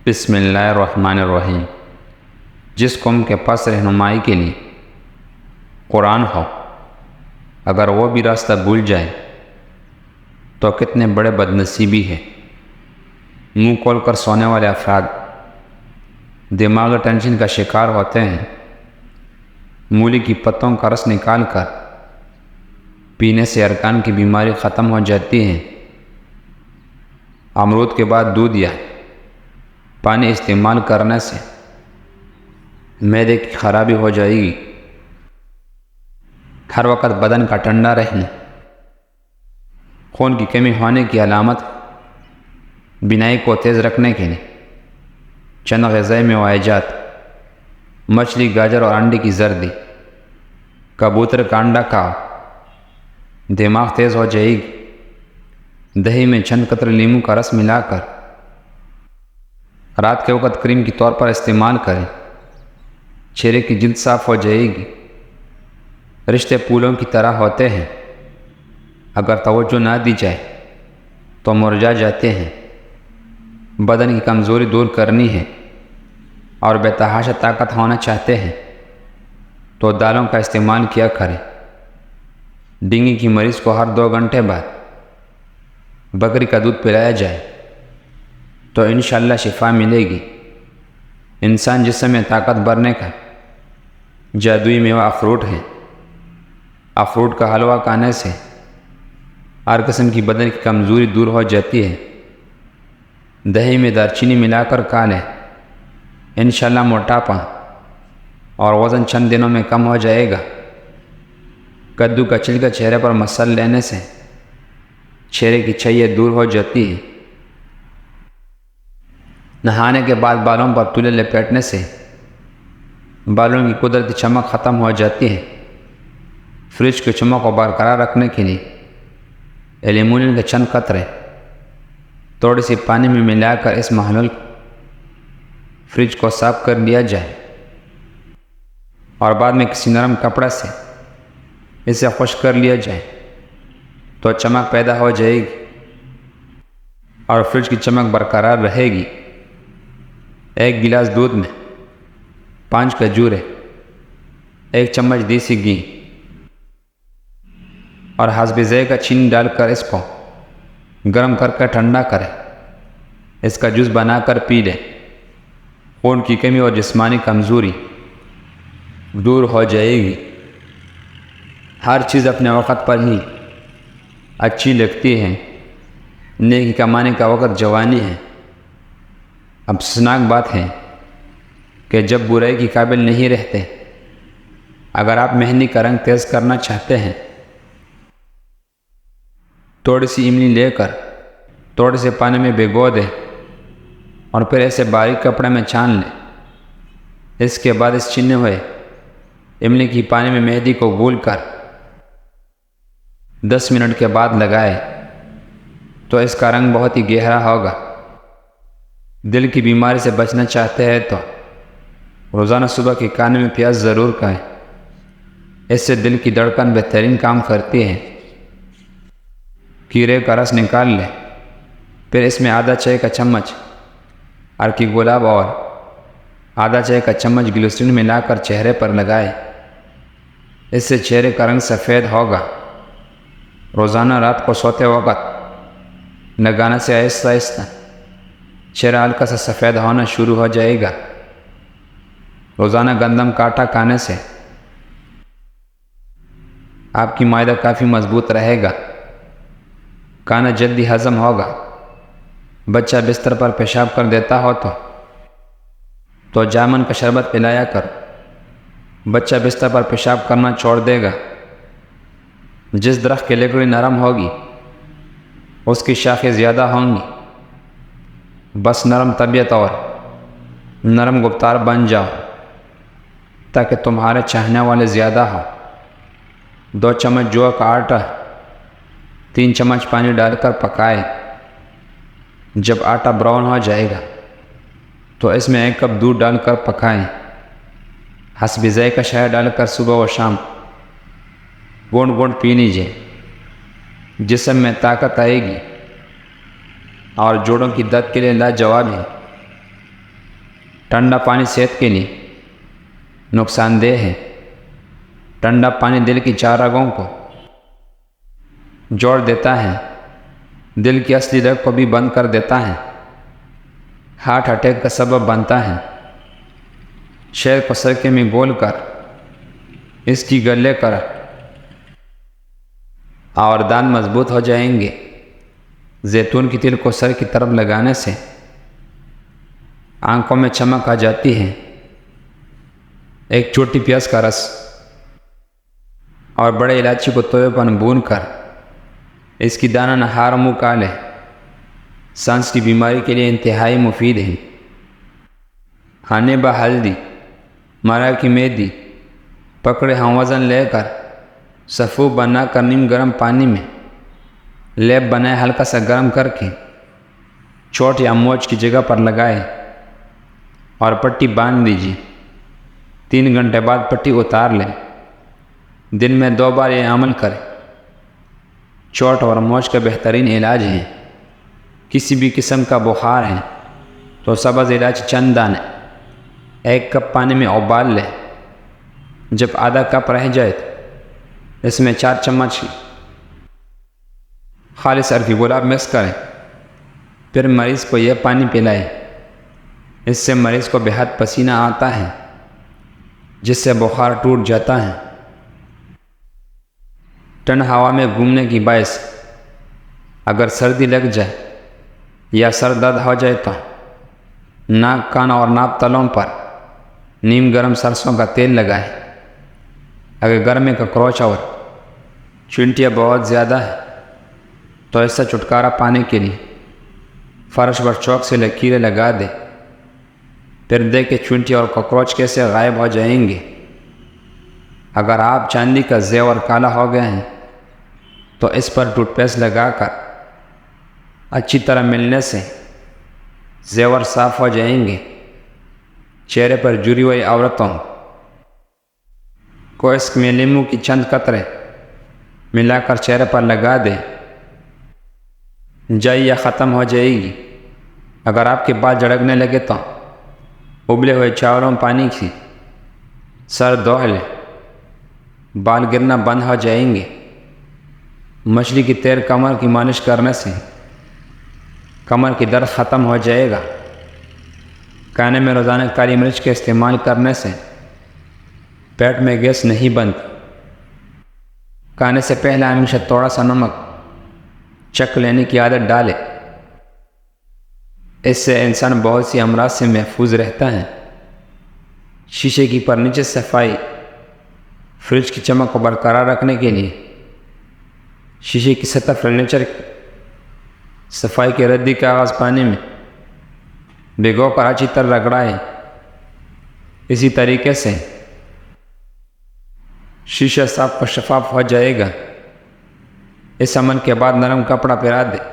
بسم اللہ الرحمن الرحیم۔ جس قوم کے پاس رہنمائی کے لیے قرآن ہو، اگر وہ بھی راستہ بھول جائے تو کتنے بڑے بد نصیبی ہے۔ منہ کھول کر سونے والے افراد دماغی ٹینشن کا شکار ہوتے ہیں۔ مولی کی پتوں کا رس نکال کر پینے سے ارکان کی بیماری ختم ہو جاتی ہے۔ امرود کے بعد دودھ یا پانی استعمال کرنے سے معدے کی خرابی ہو جائے گی۔ ہر وقت بدن کا ٹھنڈا رہنا خون کی کمی ہونے کی علامت۔ بینائی کو تیز رکھنے کے لیے چند غذائی مواد: مچھلی، گاجر اور انڈے کی زردی۔ کبوتر کا انڈا کھاؤ، دماغ تیز ہو جائے گی۔ دہی میں چند قطرے لیموں کا رس ملا کر رات کے وقت کریم کے طور پر استعمال کریں، چہرے کی جلد صاف ہو جائے گی۔ رشتے پھولوں کی طرح ہوتے ہیں، اگر توجہ نہ دی جائے تو مرجھا جاتے ہیں۔ بدن کی کمزوری دور کرنی ہے اور بے تحاشا طاقت ہونا چاہتے ہیں تو دالوں کا استعمال کیا کریں۔ ڈینگی کی مریض کو ہر 2 گھنٹے بعد بکری کا دودھ پلایا جائے تو انشاءاللہ شفا ملے گی۔ انسان جسم میں طاقت بھرنے کا جادوئی میوہ اخروٹ ہے۔ اخروٹ کا حلوہ کھانے سے ہر قسم کی بدن کی کمزوری دور ہو جاتی ہے۔ دہی میں دارچینی ملا کر کھا لیں، انشاءاللہ موٹاپا اور وزن چند دنوں میں کم ہو جائے گا۔ کدو کا چھلکا چہرے پر مسل لینے سے چہرے کی چھیے دور ہو جاتی ہے۔ نہانے کے بعد بالوں پر تولے لپیٹنے سے بالوں کی قدرتی چمک ختم ہو جاتی ہے۔ فریج کی چمک کو برقرار رکھنے کے لیے ایلیمونیم کے چند قطرے تھوڑی سی پانی میں ملا کر اس محلول فریج کو صاف کر لیا جائے اور بعد میں کسی نرم کپڑے سے اسے خشک کر لیا جائے تو چمک پیدا ہو جائے گی اور فریج کی چمک برقرار رہے گی۔ 1 گلاس دودھ میں 5 کھجوریں، 1 چمچ دیسی گھی اور حسب ذائقہ کا چینی ڈال کر اس کو گرم کر کے ٹھنڈا کریں۔ اس کا جوس بنا کر پی لیں۔ خون کی کمی اور جسمانی کمزوری دور ہو جائے گی۔ ہر چیز اپنے وقت پر ہی اچھی لگتی ہے۔ نیکی کمانے کا وقت جوانی ہے۔ افسوسناک بات ہے کہ جب برائی کی قابل نہیں رہتے۔ اگر آپ مہندی کا رنگ تیز کرنا چاہتے ہیں، تھوڑی سی املی لے کر تھوڑے سے پانی میں بھگو دیں اور پھر ایسے باریک کپڑے میں چھان لیں۔ اس کے بعد اس چھنے ہوئے املی کی پانی میں مہندی کو گھول کر 10 منٹ کے بعد لگائے تو اس کا رنگ بہت ہی گہرا ہوگا۔ دل کی بیماری سے بچنا چاہتے ہیں تو روزانہ صبح کے کھانے میں پیاز ضرور کھائیں، اس سے دل کی دھڑکن بہترین کام کرتی ہے۔ کھیرے کا رس نکال لیں، پھر اس میں آدھا چائے کا چمچ ارکی گلاب اور آدھا چائے کا چمچ گلیسرین ملا کر چہرے پر لگائیں، اس سے چہرے کا رنگ سفید ہوگا۔ روزانہ رات کو سوتے وقت لگانے سے آہستہ آہستہ چہرہ ہلکا سا سفید ہونا شروع ہو جائے گا۔ روزانہ گندم کا آٹا کھانے سے آپ کی معدہ کافی مضبوط رہے گا، کھانا جلدی ہضم ہوگا۔ بچہ بستر پر پیشاب کر دیتا ہو تو جامن کا شربت پلایا کر بچہ بستر پر پیشاب کرنا چھوڑ دے گا۔ جس درخت کی لکڑی نرم ہوگی اس کی شاخیں زیادہ ہوں گی۔ بس نرم طبیعت اور نرم گفتار بن جاؤ تاکہ تمہارے چاہنے والے زیادہ ہو۔ 2 چمچ جو کا آٹا 3 چمچ پانی ڈال کر پکائیں۔ جب آٹا براؤن ہو جائے گا تو اس میں 1 کپ دودھ ڈال کر پکائیں۔ حسب ذائقہ شہد ڈال کر صبح و شام گونڈ گونڈ پی لیجیے۔ جسم میں طاقت آئے گی اور جوڑوں کی درد کے لیے لاجواب ہے۔ ٹھنڈا پانی صحت کے لیے نقصان دہ ہے۔ ٹھنڈا پانی دل کی 4 رگوں کو جوڑ دیتا ہے، دل کی اصلی رگ کو بھی بند کر دیتا ہے، ہارٹ اٹیک کا سبب بنتا ہے۔ شہد کو سرکے میں گھول کر اس کی گلے کر اور دانت مضبوط ہو جائیں گے۔ زیتون کی تیل کو سر کی طرف لگانے سے آنکھوں میں چمک آ جاتی ہے۔ ایک چھوٹی پیاز کا رس اور بڑے الائچی کو توے پر بھون کر اس کی دانہ نہار منہ کالے سانس کی بیماری کے لیے انتہائی مفید ہے۔ کھانے با ہلدی، مرا کی میدی پکڑے ہم وزن لے کر صفو بنا کر نیم گرم پانی میں لیپ بنائے ہلکا سا گرم کر کے چوٹ یا موچ کی جگہ پر لگائے اور پٹی باندھ دیجیے۔ 3 گھنٹے بعد پٹی اتار لیں۔ دن میں 2 بار یہ عمل کریں۔ چوٹ اور موچ کا بہترین علاج ہے۔ کسی بھی قسم کا بخار ہے تو سبز الائچی چند دانے 1 کپ پانی میں ابال لیں۔ جب آدھا کپ رہ جائے تو اس میں 4 چمچ خالص عرقی گلاب مکس کریں، پھر مریض کو یہ پانی پلائیں۔ اس سے مریض کو بہت پسینہ آتا ہے جس سے بخار ٹوٹ جاتا ہے۔ ٹھنڈ ہوا میں گھومنے کی باعث اگر سردی لگ جائے یا سر درد ہو جائے تو ناک، کان اور ناپ تلوں پر نیم گرم سرسوں کا تیل لگائیں۔ اگر گرمی کا کروچ اور چینٹیاں بہت زیادہ ہے تو اس سے چھٹکارا پانے کے لیے فرش پر چوک سے لکیریں لگا دیں، پھر دے کہ چینٹیاں اور کاکروچ کیسے غائب ہو جائیں گے۔ اگر آپ چاندی کا زیور کالا ہو گئے ہیں تو اس پر ٹوتھ پیسٹ لگا کر اچھی طرح ملنے سے زیور صاف ہو جائیں گے۔ چہرے پر جری ہوئی عورتوں کو اس میں لیموں کی چند قطرے ملا کر چہرے پر لگا دیں، جائیاں ختم ہو جائے گی۔ اگر آپ کے بال جھڑکنے لگے تو ابلے ہوئے چاولوں پانی کی سر دھو لیں، بال گرنا بند ہو جائیں گے۔ مچھلی کی تیر کمر کی مالش کرنے سے کمر کی درد ختم ہو جائے گا۔ کھانے میں روزانہ کالی مرچ کے استعمال کرنے سے پیٹ میں گیس نہیں بنتی۔ کھانے سے پہلے ہمیشہ تھوڑا سا نمک چکھ لینے کی عادت ڈالے، اس سے انسان بہت سی امراض سے محفوظ رہتا ہے۔ شیشے کی فرنیچر صفائی، فریج کی چمک کو برقرار رکھنے کے لیے شیشے کی سطح فرنیچر صفائی کے ردی کاغذ پانی میں بھگو کر اچھی طرح رگڑائیں۔ اسی طریقے سے شیشہ صاف و شفاف ہو جائے گا۔ اس عمل کے بعد نرم کپڑا پھیلا دیں۔